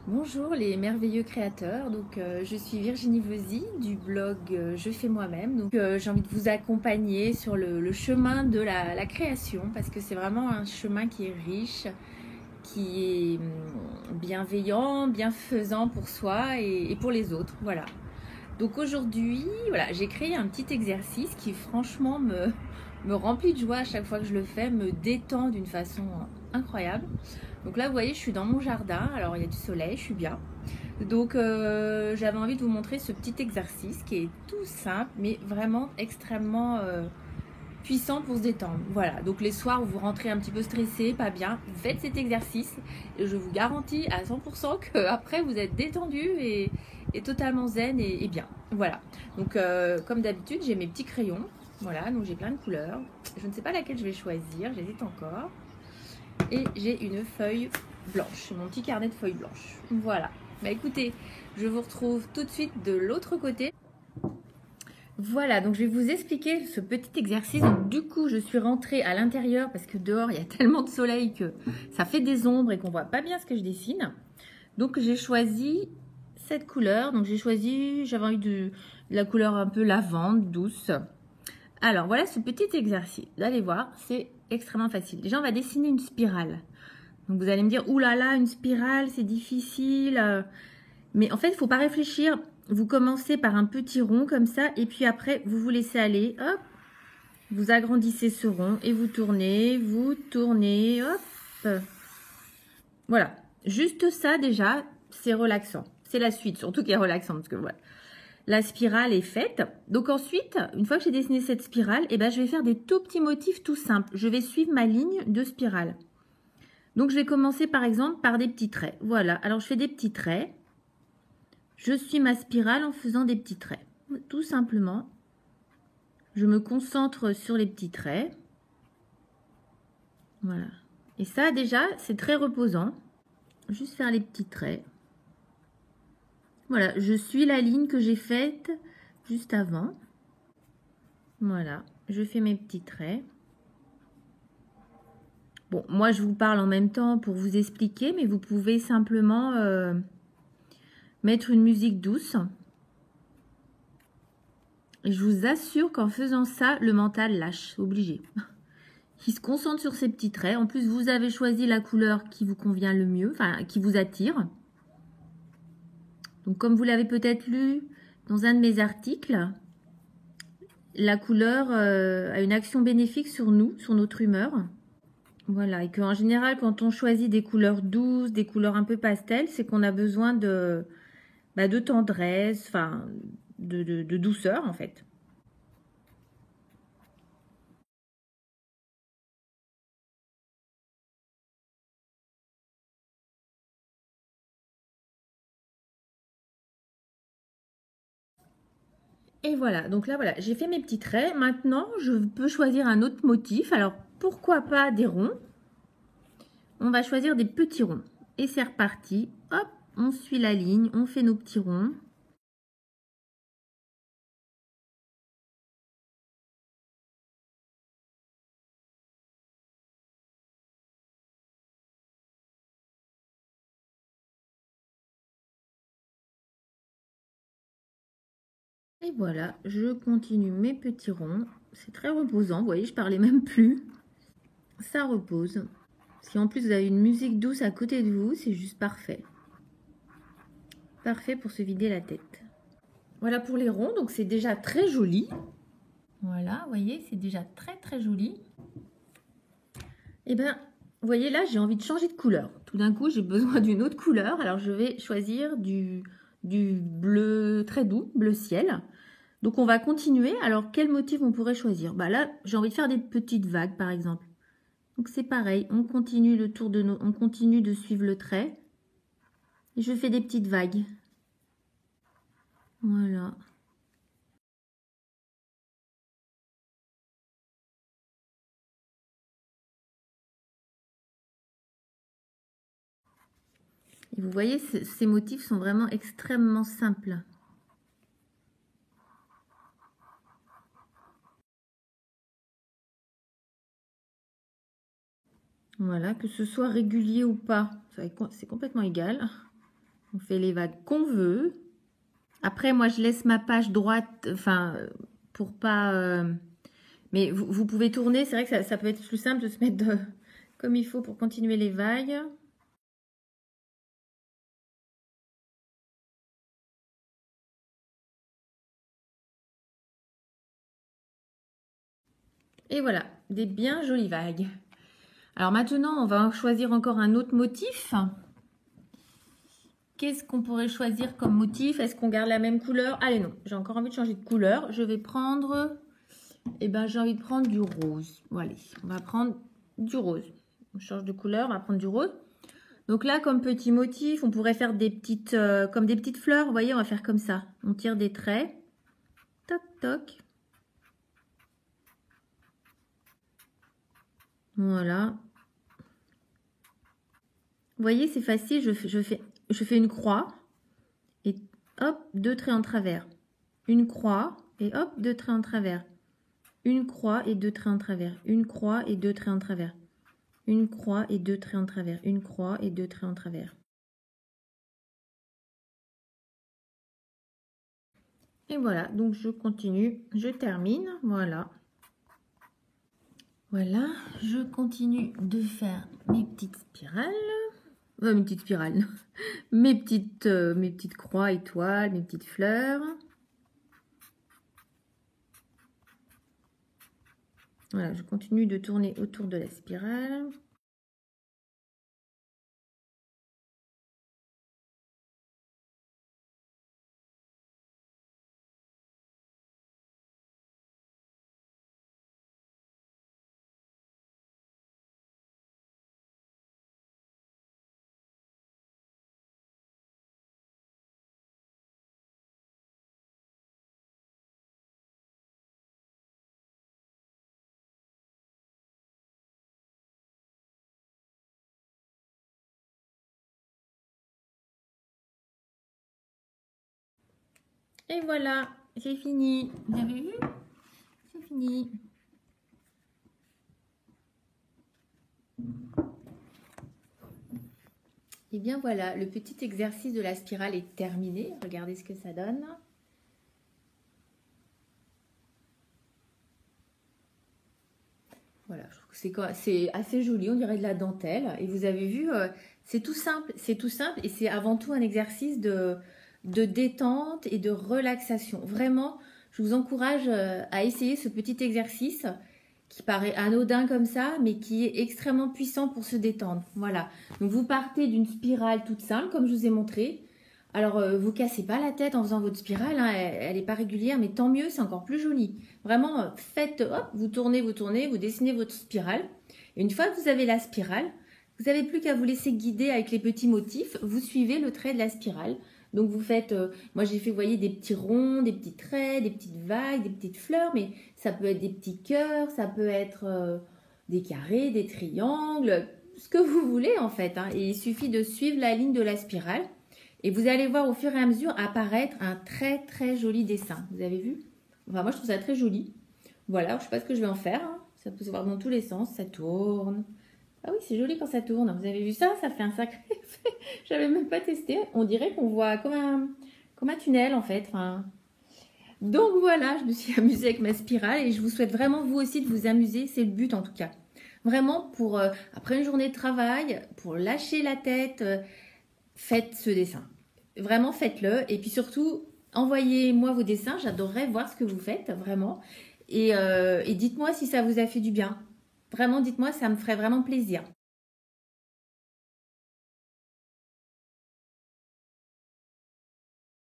Bonjour les merveilleux créateurs, je suis Virginie Vosy du blog Je fais moi-même. J'ai envie de vous accompagner sur le chemin de la création parce que c'est vraiment un chemin qui est riche, qui est bienveillant, bienfaisant pour soi et pour les autres. Voilà. Donc aujourd'hui, voilà, j'ai créé un petit exercice qui franchement me remplit de joie à chaque fois que je le fais, me détend d'une façon incroyable. Donc là, vous voyez, je suis dans mon jardin. Alors, il y a du soleil, je suis bien. J'avais envie de vous montrer ce petit exercice qui est tout simple, mais vraiment extrêmement puissant pour se détendre. Voilà. Donc, les soirs où vous rentrez un petit peu stressé, pas bien, vous faites cet exercice et je vous garantis à 100% qu'après, vous êtes détendu et totalement zen et bien. Voilà. Comme d'habitude, j'ai mes petits crayons. Voilà. Donc, j'ai plein de couleurs. Je ne sais pas laquelle je vais choisir. J'hésite encore. Et j'ai une feuille blanche, mon petit carnet de feuilles blanches. Voilà. Bah écoutez, je vous retrouve tout de suite de l'autre côté. Voilà, donc je vais vous expliquer ce petit exercice. Donc, du coup, je suis rentrée à l'intérieur parce que dehors, il y a tellement de soleil que ça fait des ombres et qu'on voit pas bien ce que je dessine. Donc, j'ai choisi cette couleur. Donc, j'avais envie de la couleur un peu lavande, douce. Alors, voilà ce petit exercice. Vous allez voir, c'est extrêmement facile. Déjà, on va dessiner une spirale. Donc vous allez me dire, oulala, là là, une spirale, c'est difficile. Mais en fait, il ne faut pas réfléchir. Vous commencez par un petit rond comme ça, et puis après, vous laissez aller. Hop, vous agrandissez ce rond et vous tournez, hop. Voilà, juste ça déjà, c'est relaxant. C'est la suite, surtout qui est relaxante, parce que voilà. La spirale est faite. Donc ensuite, une fois que j'ai dessiné cette spirale, je vais faire des tout petits motifs tout simples. Je vais suivre ma ligne de spirale. Donc, je vais commencer par exemple par des petits traits. Voilà, alors je fais des petits traits. Je suis ma spirale en faisant des petits traits. Tout simplement, je me concentre sur les petits traits. Voilà. Et ça, déjà, c'est très reposant. Juste faire les petits traits. Voilà, je suis la ligne que j'ai faite juste avant. Voilà, je fais mes petits traits. Bon, moi, je vous parle en même temps pour vous expliquer, mais vous pouvez simplement mettre une musique douce. Et je vous assure qu'en faisant ça, le mental lâche, obligé. Il se concentre sur ces petits traits. En plus, vous avez choisi la couleur qui vous convient le mieux, enfin, qui vous attire. Donc, comme vous l'avez peut-être lu dans un de mes articles, la couleur a une action bénéfique sur nous, sur notre humeur. Voilà, et qu'en général, quand on choisit des couleurs douces, des couleurs un peu pastel, c'est qu'on a besoin de tendresse, enfin, de douceur en fait. Et voilà, donc là, voilà, j'ai fait mes petits traits. Maintenant, je peux choisir un autre motif. Alors, pourquoi pas des ronds? On va choisir des petits ronds. Et c'est reparti. Hop, on suit la ligne, on fait nos petits ronds. Et voilà, je continue mes petits ronds. C'est très reposant, vous voyez, je parlais même plus. Ça repose. Si en plus vous avez une musique douce à côté de vous, c'est juste parfait. Parfait pour se vider la tête. Voilà pour les ronds, donc c'est déjà très joli. Voilà, vous voyez, c'est déjà très très joli. Et bien, vous voyez là, j'ai envie de changer de couleur. Tout d'un coup, j'ai besoin d'une autre couleur. Alors, je vais choisir du bleu très doux, bleu ciel. Donc, on va continuer. Alors, quel motif on pourrait choisir? Bah là, j'ai envie de faire des petites vagues, par exemple. Donc, c'est pareil. On continue le tour de on continue de suivre le trait. Et je fais des petites vagues. Voilà. Et vous voyez, ces motifs sont vraiment extrêmement simples. Voilà, que ce soit régulier ou pas, c'est complètement égal. On fait les vagues qu'on veut. Après, moi, je laisse ma page droite, enfin, pour pas... mais vous pouvez tourner, c'est vrai que ça peut être plus simple de se mettre comme il faut pour continuer les vagues. Et voilà, des bien jolies vagues. Alors maintenant, on va choisir encore un autre motif. Qu'est-ce qu'on pourrait choisir comme motif? Est-ce qu'on garde la même couleur? Allez, non, j'ai encore envie de changer de couleur. Je vais prendre... Eh ben, j'ai envie de prendre du rose. Bon, allez, on va prendre du rose. On change de couleur, on va prendre du rose. Donc là, comme petit motif, on pourrait faire des petites, comme des petites fleurs. Vous voyez, on va faire comme ça. On tire des traits. Toc, toc. Voilà. Vous voyez, c'est facile. Je fais une croix. Et hop, 2 traits en travers. Une croix. Et hop, 2 traits en travers. Une croix et 2 traits en travers. Une croix et 2 traits en travers. Une croix et 2 traits en travers. Une croix et 2 traits en travers. Et voilà, donc je continue, je termine, voilà. Voilà, je continue de faire mes petites spirales. Mes petites spirales, mes petites croix, étoiles, mes petites fleurs. Voilà, je continue de tourner autour de la spirale. Et voilà, j'ai fini. Vous avez vu? C'est fini. Et bien voilà, le petit exercice de la spirale est terminé. Regardez ce que ça donne. Voilà, je trouve que c'est assez joli, on dirait de la dentelle. Et vous avez vu, c'est tout simple et c'est avant tout un exercice de détente et de relaxation. Vraiment, je vous encourage à essayer ce petit exercice qui paraît anodin comme ça, mais qui est extrêmement puissant pour se détendre. Voilà, donc vous partez d'une spirale toute simple, comme je vous ai montré. Alors, vous cassez pas la tête en faisant votre spirale, hein, elle n'est pas régulière, mais tant mieux, c'est encore plus joli. Vraiment, faites, hop, vous tournez, vous dessinez votre spirale. Et une fois que vous avez la spirale, vous n'avez plus qu'à vous laisser guider avec les petits motifs. Vous suivez le trait de la spirale. Donc, vous faites, moi j'ai fait, vous voyez, des petits ronds, des petits traits, des petites vagues, des petites fleurs, mais ça peut être des petits cœurs, ça peut être des carrés, des triangles, ce que vous voulez en fait, hein. Et il suffit de suivre la ligne de la spirale. Et vous allez voir au fur et à mesure apparaître un très très joli dessin. Vous avez vu? Enfin, moi je trouve ça très joli. Voilà, je ne sais pas ce que je vais en faire, hein. Ça peut se voir dans tous les sens, ça tourne. Ah oui, c'est joli quand ça tourne. Vous avez vu ça? Ça fait un sacré effet. J'avais même pas testé. On dirait qu'on voit comme un tunnel en fait. Enfin... Donc voilà, je me suis amusée avec ma spirale et je vous souhaite vraiment vous aussi de vous amuser. C'est le but en tout cas. Vraiment pour, après une journée de travail, pour lâcher la tête, faites ce dessin. Vraiment, faites-le. Et puis surtout, envoyez-moi vos dessins. J'adorerais voir ce que vous faites, vraiment. Et dites-moi si ça vous a fait du bien. Vraiment, dites-moi, ça me ferait vraiment plaisir.